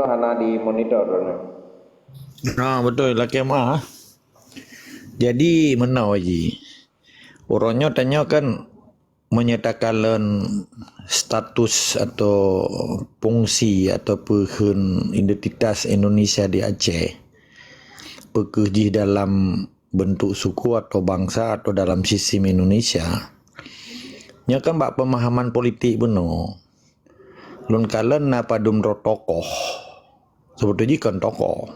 no hana di monitor no. Betul lah kemah. Jadi mana Haji? Orangnya tanya kan menyatakan status atau fungsi atau pehun identitas Indonesia di Aceh. Pekerja dalam bentuk suku atau bangsa atau dalam sistem Indonesia. Nya kan bak pemahaman politik benar. Lun kalen na padum ro tokoh. Sebetulnya kan tokoh.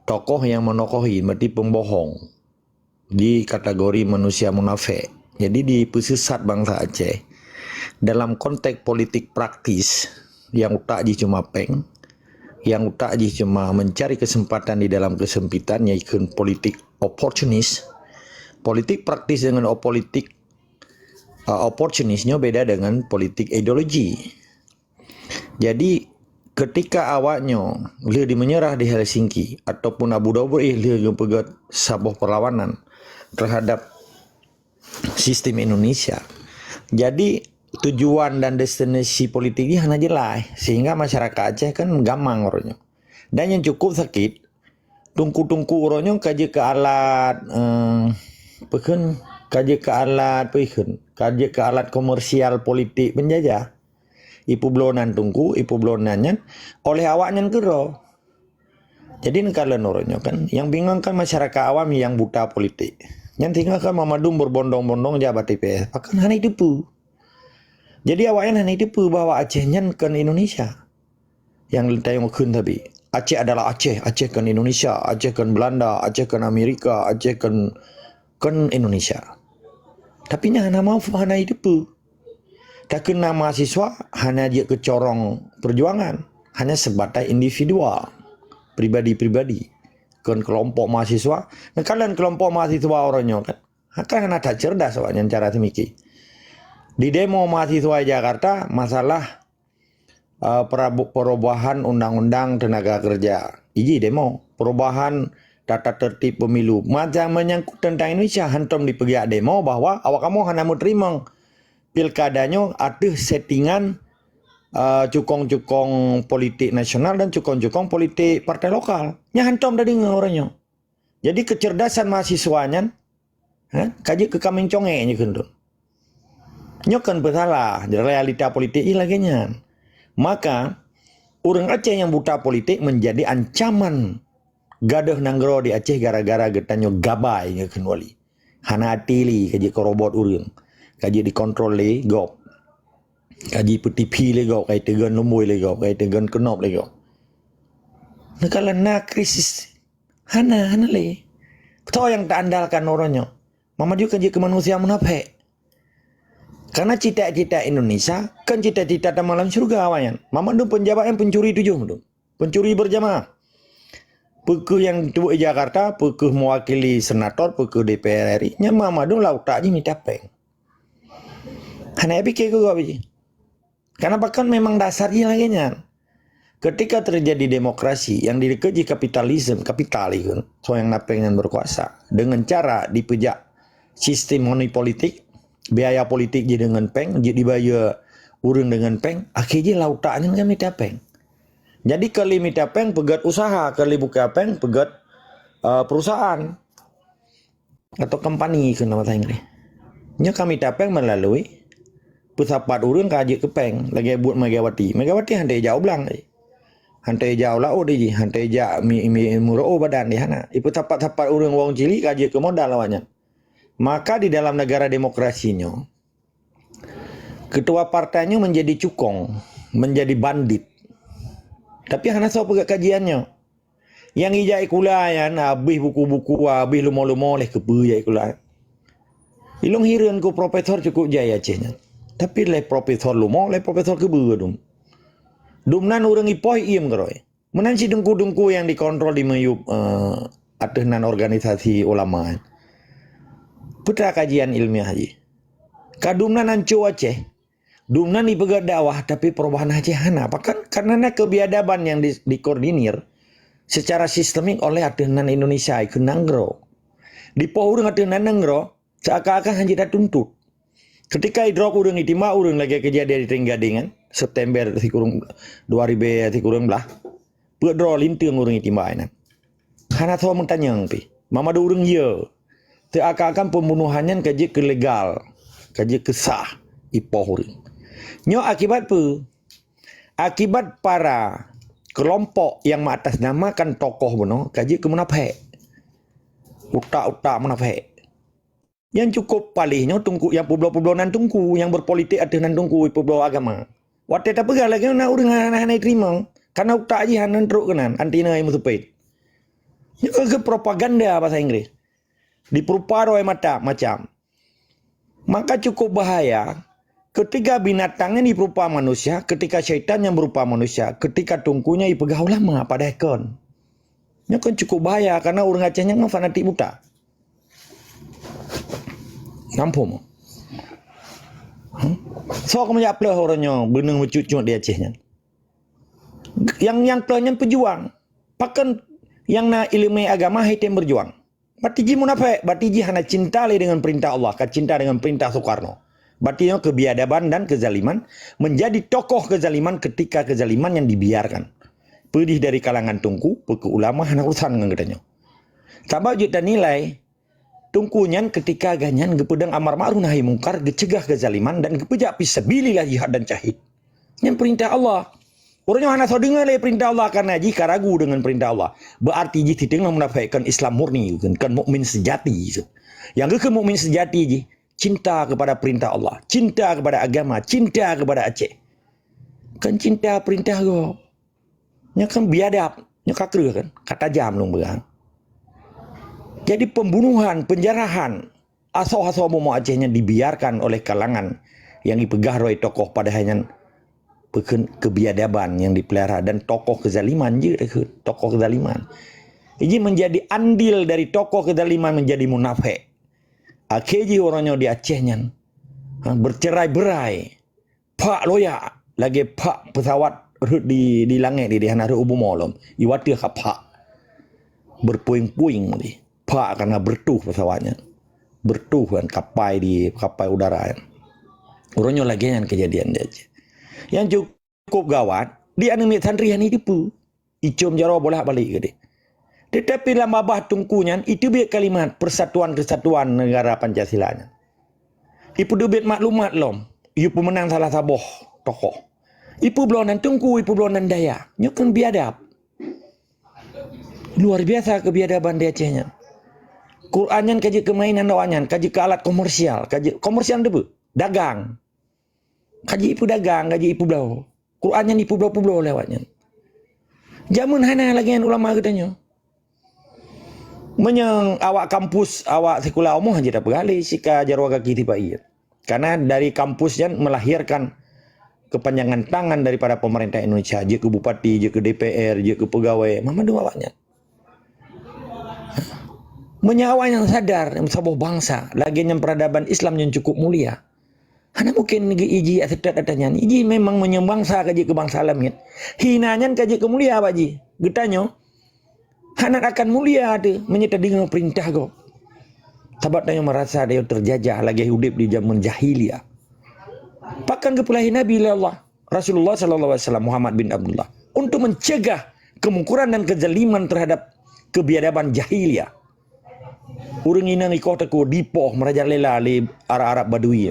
Tokoh yang menokohi berarti pembohong. Di kategori manusia munafik. Jadi di pesesat bangsa Aceh. Dalam konteks politik praktis yang utak je cuma peng, yang utak je cuma mencari kesempatan di dalam kesempitan, iaitu politik oportunis. Politik praktis dengan politik opportunisnya beda dengan politik ideologi. Jadi ketika awaknya dia menyerah di Helsinki ataupun Abu Dhabi dia pegat sabuh perlawanan terhadap sistem Indonesia. Jadi tujuan dan destinasi politiknya hanya jelas sehingga masyarakat Aceh kan gampang orangnya. Dan yang cukup sakit tungku-tungku orangnya kaji ke alat pekan kaji ke alat pekan kaji ke alat komersial politik penjajah. Ipu blonan tungku, ipu blonannya oleh awaknya kero. Jadi negara orangnya kan yang bingung kan masyarakat awam yang buta politik. Yang tinggal kan mamadum berbondong-bondong jabat TPS. Bahkan hanya tipu. Jadi awaknya hanya tipu bahwa Acehnya kan Indonesia. Yang tayang kun tapi Aceh adalah Aceh, Aceh kan Indonesia, Aceh kan Belanda, Aceh kan Amerika, Aceh kan Indonesia. Tapi hanya mau hanya tipu. Tak kena mahasiswa hanya dia kecorong perjuangan, hanya sebatas individual, pribadi-pribadi. Kan kelompok mahasiswa, nah kalian kelompok mahasiswa orangnya kan hanya tak cerdas awaknya cara semiki. Di demo mahasiswa Jakarta masalah perubahan undang-undang tenaga kerja. Iji demo perubahan tata tertib pemilu. Macam menyangkut tentang Indonesia hantam di pegiat demo bahwa awak kamu hanya mau terima pilkadanya ada settingan cukong-cukong politik nasional dan cukong-cukong politik partai lokal. Nya hantam dari orangnya. Jadi kecerdasan mahasiswanya kaji ke kaming conge nya kendun. Nya kan bersalah di realita politik ini laginya. Maka orang Aceh yang buta politik menjadi ancaman gaduh nanggro di Aceh gara-gara getanyo gabai nya kenwali. Hana atili kaji ke robot urang. Kaji dikontrol le gop. Kaji petipi le gop, kai tegan lumui le gop, kai tegan kenop le gop. Nakala na krisis hana le. Betul yang tak andalkan orangnya. Mama juga kaji ke manusia munafik. Karena cita-cita Indonesia kan cita-cita malam surga awalnya. Mama tu penjabat yang pencuri tujuh tu. Pencuri berjamaah. Pekuh yang tu di Jakarta, pekuh mewakili senator, pekuh DPR RI. Nya mama tu lau tak je minta peng. Hanya pikir ke gua biji. Karena bahkan memang dasarnya lagi nya. Ketika terjadi demokrasi yang dikeji kapitalisme, kan, so yang napeng yang berkuasa dengan cara dipejak sistem money politik, biaya politik je dengan peng, je dibayar urang dengan peng, akhirnya lautaknya kan minta peng. Jadi kali minta peng pegat usaha, kali buka peng pegat perusahaan atau company kan nama saya ini. Nya kami tapeng melalui pesapat urang kaji ke peng lagi buat Megawati. Megawati hantai jauh belang. Hantai jauh lah oh di hantai jauh muro badan di hana. Ipu tapat-tapat urang wong cili kaji ke modal lawannya. Maka di dalam negara demokrasinya ketua partainya menjadi cukong, menjadi bandit. Tapi hana so pegat kajiannya. Yang ijai kulayan habis buku-buku habis lumo-lumo oleh kebujai kulayan. Ilung hiran ku profesor cukup jaya Acehnya. Tapi le profesor lumo, le profesor kebu dum. Dumnan urang ipoi iem keroi. Menan si dengku-dengku yang dikontrol di meyup atehnan organisasi ulama. Putra kajian ilmiah haji. Kadumnan ancu Aceh. Dumnan dipegat dakwah tapi perubahan Aceh hana. Bahkan karena kebiadaban yang dikoordinir secara sistemik oleh atehnan Indonesia ikut nanggro. Di pohon atehnan nanggro seakan-akan hanya tuntut. Ketika hidrok urang itima urang lagi kejadian di Tenggadingan September kurang 2000 kurang belah Berdraw lintung orang itimbai nan. Hana tahu mentanyang pi. Mama ada orang ye. Teakan pembunuhannya kaji ke legal. Kaji ke sah. Ipoh orang. Nyo akibat apa? Akibat para kelompok yang mengatasnamakan tokoh beno kaji ke munafik. Utak-utak munafik. Yang cukup palihnya tungku yang pulau-pulau nan tungku yang berpolitik ada nan tungku pulau agama. Waktu tak pegang lagi nak orang anak terima karena utak aji hanan teruk kenan antina yang musupait. Ini ke propaganda bahasa Inggris. Diperparoi macam. Maka cukup bahaya ketika binatangnya diperupa manusia, ketika syaitan yang berupa manusia, ketika tungkunya dipegang ulama pada ekon. Ini kan cukup bahaya karena orang Acehnya kan fanatik buta. Nampu mo. So aku menjawab lah orangnya benang mencucuk di Acehnya. Yang pelanya pejuang. Pakan yang na ilmu agama hitam berjuang. Batiji munafik, batiji hanya cinta dengan perintah Allah, cinta dengan perintah Soekarno. Batinya kebiadaban dan kezaliman menjadi tokoh kezaliman ketika kezaliman yang dibiarkan. Pedih dari kalangan tungku, ke ulama hanya urusan dengan katanya. Sabab juta nilai tungkunyan ketika ganyan gepedang amar ma'ruf nahi mungkar, gecegah kezaliman dan gepejak fisabilillah jihad dan syahid. Yang perintah Allah. Orangnya hanya so dengar perintah Allah karena jika ragu dengan perintah Allah, berarti jika tidak menafikan Islam murni, kan mukmin sejati. Yang ke mukmin sejati cinta kepada perintah Allah, cinta kepada agama, cinta kepada Aceh. Kan cinta perintah go. Nya kan biadab, nya kakru kan, kata jam long begang. Jadi pembunuhan, penjarahan, asal-asal mau Acehnya dibiarkan oleh kalangan yang dipegah oleh tokoh pada hanya kebiadaban yang dipelihara dan tokoh kezaliman je, tokoh kezaliman. Ini menjadi andil dari tokoh kezaliman menjadi munafik. Akhirnya orangnya di Acehnya bercerai-berai. Pak loya lagi pak pesawat di langit di hana ubum malam. Iwati ka pak berpuing-puing ni. Pak karena bertuh pesawatnya. Bertuh kan kapal udara. Orangnya lagi yang kejadian dia aja. Yang cukup gawat, di anime santri ini tipu. Icum jaro bolak-balik ke dia. Tetapi dalam babah tungkunya, itu biar kalimat persatuan-kesatuan negara Pancasilanya. Ipu dubit maklumat lom. Ipu menang salah saboh tokoh. Ipu belonan tungku, ipu belonan daya. Nyukan biadab. Luar biasa kebiadaban di Acehnya. Qurannya kaji kemainan doannya, kaji ke alat komersial. Kaji komersial debu, dagang. Kaji ipu dagang, kaji ipu belau. Qurannya ipu belau lewatnya. Jamun hana lagi ulama katanya. Menyang awak kampus, awak sekolah umum aja tak bergali sika jarwa kaki tiba iya. Karena dari kampusnya melahirkan kepanjangan tangan daripada pemerintah Indonesia. Je ke bupati, je ke DPR, je ke pegawai. Mama dua awaknya. Menyawa yang sadar, yang sebuah bangsa. Lagi yang peradaban Islam yang cukup mulia. Hana mungkin iji asetat adanya. Iji memang menyembangsa kaji ke bangsa alamnya. Hinanya kaji ke mulia apa ji? Getanya. Hana akan mulia ada. Menyertai dengan perintah kau. Sebab dia merasa dia terjajah. Lagi hidup di zaman jahiliyah. Bahkan kepulahi Nabi Allah. Rasulullah SAW Muhammad bin Abdullah. Untuk mencegah kemungkuran dan kezaliman terhadap kebiadaban jahiliyah. Orang ini ni kota ko dipoh merajalela li Arab Badui.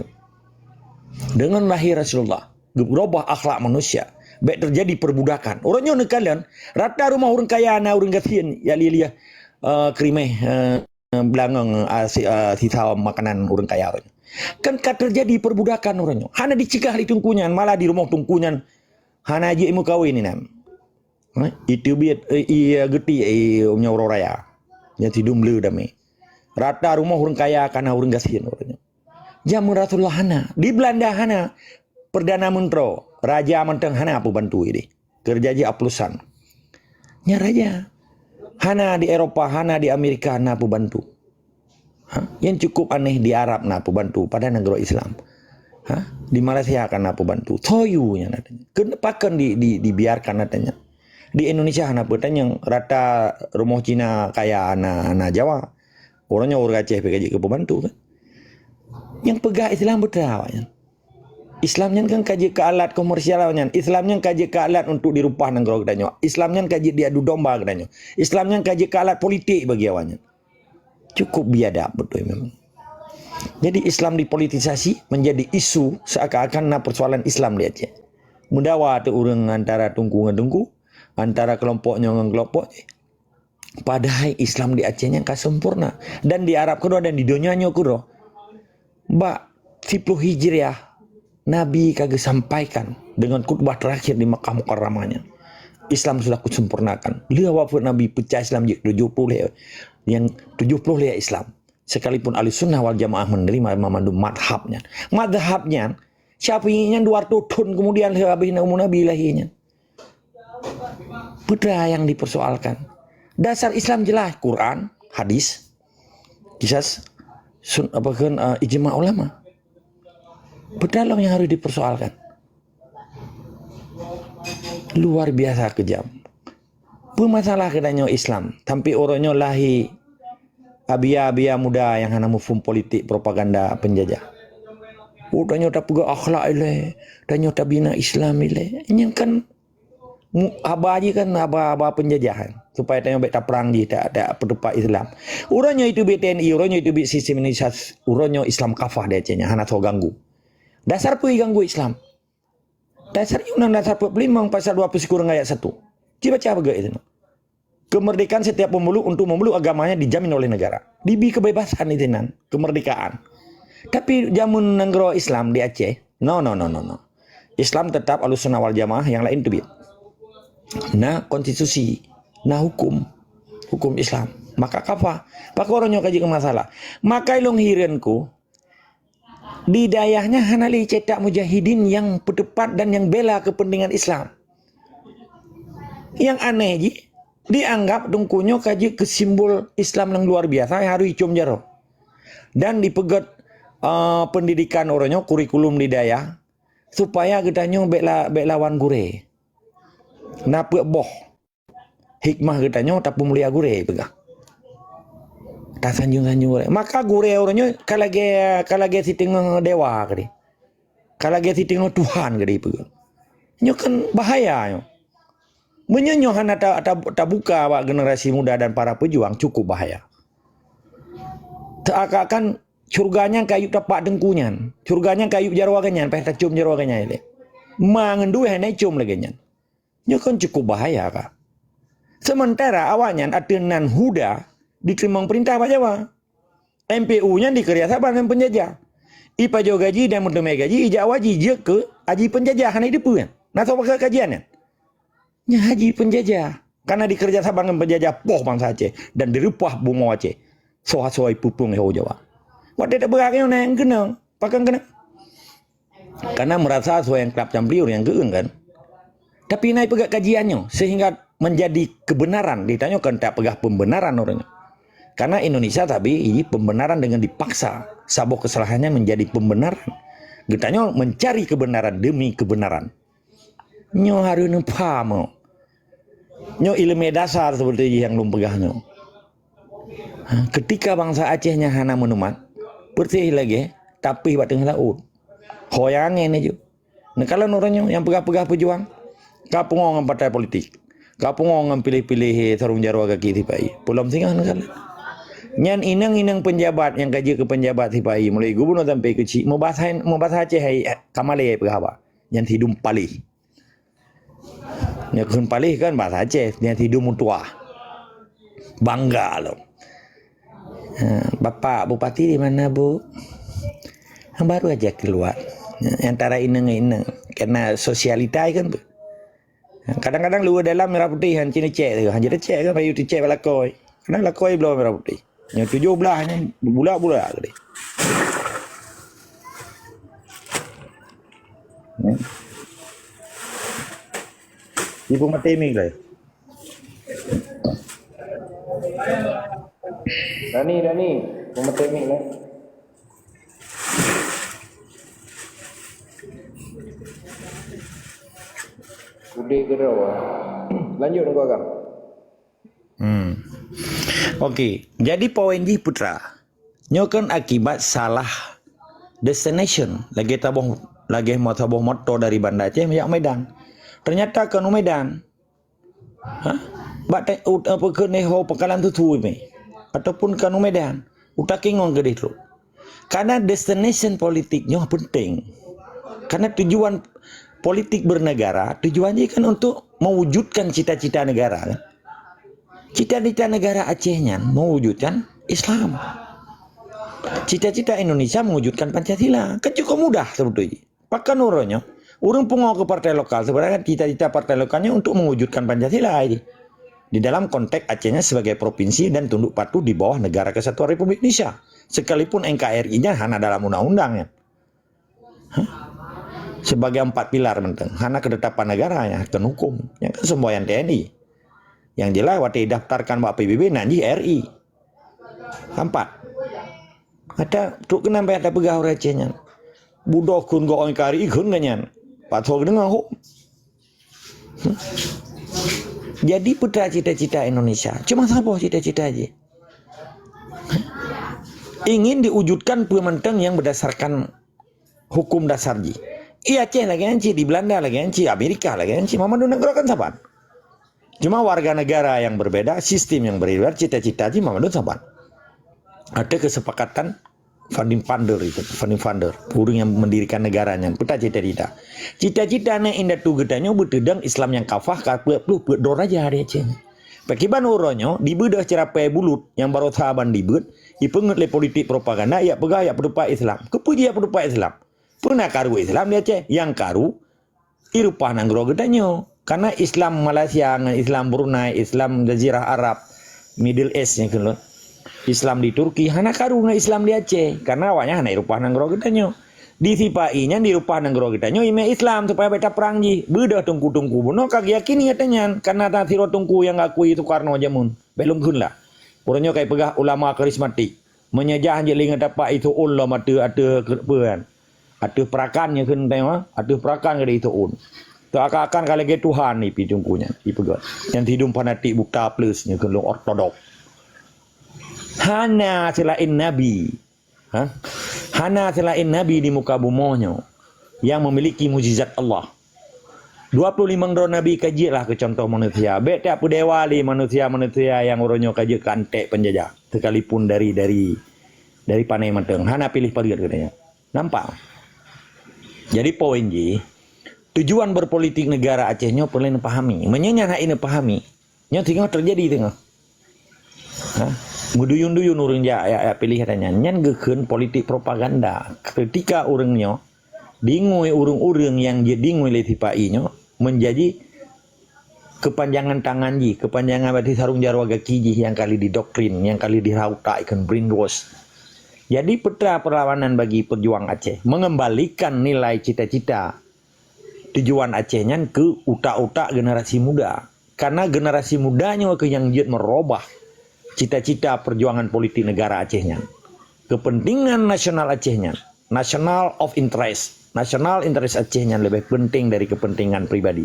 Dengan lahir Rasulullah, berubah akhlak manusia. Baik terjadi perbudakan. Orangnya nekalan, rata rumah orang kaya, orang gasian, ya liya krimeh belangang sisa makanan orang kaya. Kan terjadi perbudakan orangnya. Hana dicegah di tungkunyan, malah di rumah tungkunyan. Hana aja imu kawin ini nam. Itu biar iya geti umnya orang raya. Yang tidur belu dami. Rata rumah orang kaya karena orang gasian orangnya. Jamun Rasulullah hana. Di Belanda hana. Perdana Menteri. Raja Menteng hana apa bantu ini. Kerja aplusan. Nya raja. Hana di Eropa, hana di Amerika hana apa bantu. Yang cukup aneh di Arab hana apa bantu. Pada negara Islam. Di Malaysia kan apa bantu. Toyunya nadanya. Kenapa kan dibiarkan nadanya. Di Indonesia hana apa yang rata rumah Cina kaya hana Jawa. Orangnya orang Aceh pergi ke pembantu kan. Yang pegah Islam betul. Islamnya kan kaji ke alat komersialnya, Islamnya kaji ke alat untuk dirupah nangro katanya, Islamnya kaji diadu domba katanya, Islamnya kaji ke alat politik bagi awaknya. Cukup biadab betul memang. Jadi Islam dipolitisasi menjadi isu seakan-akan persoalan Islam di Aceh. Mendawa tu orang antara tungku dengan tungku, antara kelompoknya dengan kelompok. Padahal Islam di Acehnya kan sempurna, dan di Arab kedua dan di dunianya kedua. Mbak 10 Hijriah Nabi kagak sampaikan dengan khutbah terakhir di Makkah Mukarramahnya. Islam sudah kusempurnakan. Dia wafat Nabi pecah Islam 70 yang 70 ya Islam. Sekalipun ahli sunnah wal jamaah menerima memandu madhabnya. Madhabnya Syafi'inya 200 tahun kemudian habisnya umur Nabi lahirnya. Beda yang dipersoalkan. Dasar Islam jelas, Quran, hadis, kisah, ijma ulama. Bedalah yang harus dipersoalkan. Luar biasa kejam. Bermasalah kedanya Islam. Tapi orangnya lahi abia-abia muda yang hanya mufum politik propaganda penjajah. Dan nyota pega akhlak ile, dan nyota bina Islam ile. Ini kan abah aja kan abah penjajahan supaya tanya beta perang di tak ada pedepak Islam. Orangnya itu BTNI, orangnya itu sistem ini, orangnya Islam kafah dia cenya, hanya so ganggu. Dasar pun ganggu Islam. Dasar Undang-Undang Dasar 45 pasal 20 kurang ayat 1. Coba baca itu. Kemerdekaan setiap pemeluk untuk memeluk agamanya dijamin oleh negara. Dibi kebebasan itu nan, kemerdekaan. Tapi jamun negara Islam di Aceh, no. Islam tetap Ahlussunnah wal Jamaah, yang lain itu. Nah, konstitusi, nah hukum Islam. Maka kafah. Maka orangnya kaji ke masalah. Maka ilung hirenku di dayahnya hanali cetak mujahidin yang berdepan dan yang bela kepentingan Islam. Yang aneh ji, dianggap dungkunyo kaji ke simbol Islam yang luar biasa yang harus icum jaro. Dan dipegat pendidikan orangnya kurikulum di dayah supaya gedanyo belawan gure. Napa boh hikmah gedanyo tapi mulia gure pegah. Tak sanjung gure. Maka gure orangnya kalage siting dewa kali. Kalage siting Tuhan kali pegah. Nyo kan bahaya yo. Menyenyohan tak buka awak generasi muda dan para pejuang cukup bahaya. Seakan-akan surganya kayu tapak dengkunyan, surganya kayu jarwagannya, pesta cium jarwagannya ini. Mangendu hanya cium lagi nya. Nyo kan cukup bahaya kak. Sementara awaknya aturan huda diterima perintah Pak Jawa. MPU-nya dikerja sabar dengan penjajah. Ipa jo gaji dan mendeme gaji ijak waji je ke aji penjajahan hidup kan. Nah tahu pakai kajiannya? Nya haji penjajah. Karena dikerja sabar dengan penjajah poh bangsa Aceh dan dirupah bumi Aceh. Soha-soha pupung ho Jawa. Wadah tak beraknya yang kena, pakai kena. Karena merasa soha yang klap campliur yang geung kan. Tapi naik pegak kajiannya sehingga menjadi kebenaran. Ditanyakan tak pegah pembenaran orangnya. Karena Indonesia tapi ini pembenaran dengan dipaksa. Sabuh kesalahannya menjadi pembenaran. Ditanya mencari kebenaran demi kebenaran. Nyo harus paham. Nyo ilmu dasar seperti yang belum pegahnya. Ketika bangsa Acehnya hana menumat, bersih lagi, tapi buat tengah laut. Hoyangnya ini juga. Nah kalau orangnya yang pegah-pegah pejuang, kapungong partai politik, kapungong pilih-pilih sarung jarwa kaki tipai, pulau singgah negara. Nyan inang penjabat yang gaji ke penjabat tipai, mulai gubernur sampai kecil, mau bahas Aceh hai kamale pegawai, yang hidung palih. Yang kun palih kan bahasa Aceh, yang hidung mutua, bangga loh. Bapak Bupati di mana Bu? Baru aja keluar. Antara inang karena sosialita kan Bu. Kadang-kadang luar dalam merah putih han cina cek tu. Han jadi cek kan payu cek balakoi. Kadang lakoi belum merah putih. Yang 17 nya bulat-bulat tadi. Ibu mati mi lah. Dani, pemetik lah. Udah kerawa. Lanjut gua agak. Okey, jadi poin di putra. Nyokan akibat salah destination. Lagi tabung lagi mau sabuh moto dari Banda Aceh yak Medan. Ternyata ke Medan. Bak apa ke neho pekalan tu me. Ataupun ke Medan. Utak kingong ke itu. Karena destination politiknya penting. Karena tujuan politik bernegara, tujuannya kan untuk mewujudkan cita-cita negara. Kan? Cita-cita negara Acehnya mewujudkan Islam. Cita-cita Indonesia mewujudkan Pancasila. Kan cukup mudah sebetulnya. Pakan uronyo, urung pungo ke partai lokal. Sebenarnya cita-cita partai lokalnya untuk mewujudkan Pancasila ini. Di dalam konteks Acehnya sebagai provinsi dan tunduk patuh di bawah Negara Kesatuan Republik Indonesia. Sekalipun NKRI-nya hanya dalam undang-undangnya. Sebagai 4 pilar menteng. Hanya ketetapan negara ya, dan hukum. Yang kan semboyan TNI. Yang jelas waktu daftarkan Pak PBB nanti RI. 4. Ada truk kenapa ada pegawai recehnya. Budak kun go NKRI kun ganyan. Patol dengan hukum. Jadi putra cita-cita Indonesia. Cuma apa cita-cita aja. Ingin diwujudkan pementeng yang berdasarkan hukum dasar ji. Iya Aceh lagi anci, di Belanda lagi anci, Amerika lagi anci, Muhammad Negara kan saban. Cuma warga negara yang berbeda, sistem yang berbeda, cita-cita ji Muhammad saban. Ada kesepakatan funding funder itu, funding funder, orang yang mendirikan negaranya, peta cita-cita. Cita-citanya indah tu gedanya betedang Islam yang kafah, perlu berdor aja hari Aceh. Pakiban uronyo, dibedah cerapai bulut, yang baru sahaban dibed, ipengut le politik propaganda, ya pegah, ya pedupa Islam. Kepuji ya pedupa Islam. Pernah karu Islam dia Aceh, yang karu irupah nanggro gedanya. Karena Islam Malaysia, Islam Brunei, Islam Jazirah Arab, Middle East yang kelon. Islam di Turki, hana karu na Islam di Aceh. Karena awalnya hana irupah nanggro gedanya. Di sipainya di irupah nanggro gedanya ime Islam supaya beta perang ji. Bedah tungku-tungku bono kaki yakini katanya. Karena tak siro tungku yang akui itu karno jamun. Belum kun lah. Puranya kayak pegah ulama karismatik. Menyejah jeling dapat itu ulama ada kebean. Ada perakannya kan tengok, ada perakan kada itu un. Tu akan kalau ke Tuhan ni pi tungkunya, ipegat. Yang hidung fanatik bukta plusnya kan ortodok. Hana selain nabi. Hana selain nabi di muka bumonya yang memiliki mukjizat Allah. 25 dron nabi kaji lah ke contoh manusia. Bet tak pudewali manusia yang uronyo kaji kantek penjajah. Sekalipun dari panai mateng. Hana pilih pagat katanya. Nampak? Jadi poin ji, tujuan berpolitik negara Acehnya perlu pahami. Menyanya ini pahami. Nya tinggal terjadi tengah. Nguduyun-duyun urang ya pilih katanya. Nyan gekeun politik propaganda. Ketika urangnya dingui urang-urang yang dia dingui letipainya menjadi kepanjangan tangan ji, kepanjangan berarti sarung jarwaga kiji yang kali didoktrin, yang kali dirautaikan brainwash. Jadi peta perlawanan bagi perjuang Aceh mengembalikan nilai cita-cita tujuan Acehnya ke utak-utak generasi muda. Karena generasi mudanya ke yang dia merubah cita-cita perjuangan politik negara Acehnya. Kepentingan nasional Acehnya, national of interest, national interest Acehnya lebih penting dari kepentingan pribadi.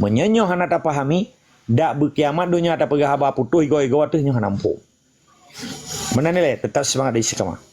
Menyenyoh hana tak pahami, dak berkiamat dunia tak pegah apa putuh igo-igo atuh nyoh nampu. Mana nilai tetap semangat di istiqamah.